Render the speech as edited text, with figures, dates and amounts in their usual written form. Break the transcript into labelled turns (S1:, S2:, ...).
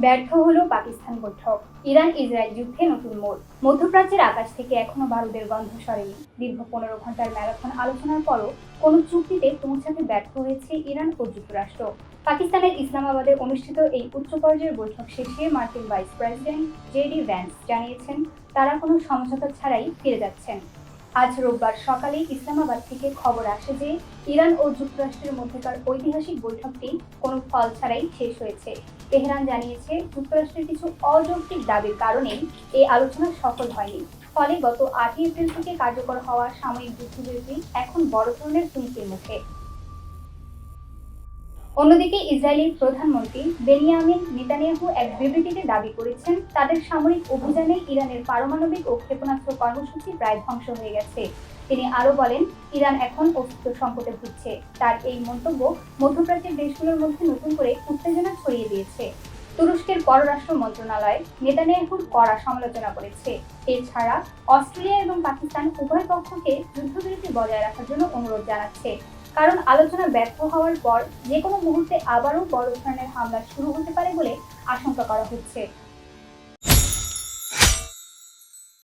S1: ব্যর্থ হলো পাকিস্তান বৈঠক। ইরান ইসরায়েল যুদ্ধে নতুন মোড়। মধ্যপ্রাচ্যের আকাশ থেকে এখনো বারুদের গন্ধ সরেনি। দীর্ঘ 15 ঘন্টার ম্যারাথন আলোচনার পরও কোনো চুক্তিতে পৌঁছাতে ব্যর্থ হয়েছে ইরান ও যুক্তরাষ্ট্র। পাকিস্তানের ইসলামাবাদে অনুষ্ঠিত এই উচ্চ পর্যায়ের বৈঠক শেষে মার্কিন ভাইস প্রেসিডেন্ট জেডি ভ্যান্স জানিয়েছেন তারা কোনো সমঝোতা ছাড়াই ফিরে যাচ্ছেন। আজ রোববার সকালে ইসলামাবাদ থেকে খবর আসে যে ইরান ও যুক্তরাষ্ট্রের মধ্যকার ঐতিহাসিক বৈঠকটি কোনো ফল ছাড়াই শেষ হয়েছে। তেহরান জানিয়েছে যুক্তরাষ্ট্রের কিছু অযৌক্তিক দাবির কারণেই এই আলোচনা সফল হয়নি। ফলে গত 8 এপ্রিল থেকে কার্যকর হওয়া সাময়িক যুদ্ধবিরতি এখন বড় ধরনের হুমকির মুখে। অন্যদিকে ইসরায়েলি প্রধানমন্ত্রী বেনিয়ামিন নেতানিয়াহু এক বিবৃতিতে দাবি করেছেন তাদের সামরিক অভিযানে ইরানের পারমাণবিক ও ক্ষেপণাস্ত্র কর্মসূচি প্রায় ধ্বংস হয়ে গেছে। তিনি আরও বলেন, ইরান এখন অস্তিত্ব সংকটে ভুগছে। তার এই মন্তব্য মধ্যপ্রাচ্যের দেশগুলোর মধ্যে নতুন করে উত্তেজনা ছড়িয়ে দিয়েছে। তুরস্কের পররাষ্ট্র মন্ত্রণালয় নেতানিয়াহুর কড়া সমালোচনা করেছে। এছাড়া অস্ট্রেলিয়া এবং পাকিস্তান উভয় পক্ষকে যুদ্ধবিরতি বজায় রাখার জন্য অনুরোধ জানাচ্ছে, কারণ আলোচনা ব্যর্থ হওয়ার পর যে কোনো মুহূর্তে আবারও বড় ধরনের হামলা শুরু হতে পারে বলে আশঙ্কা করা হচ্ছে।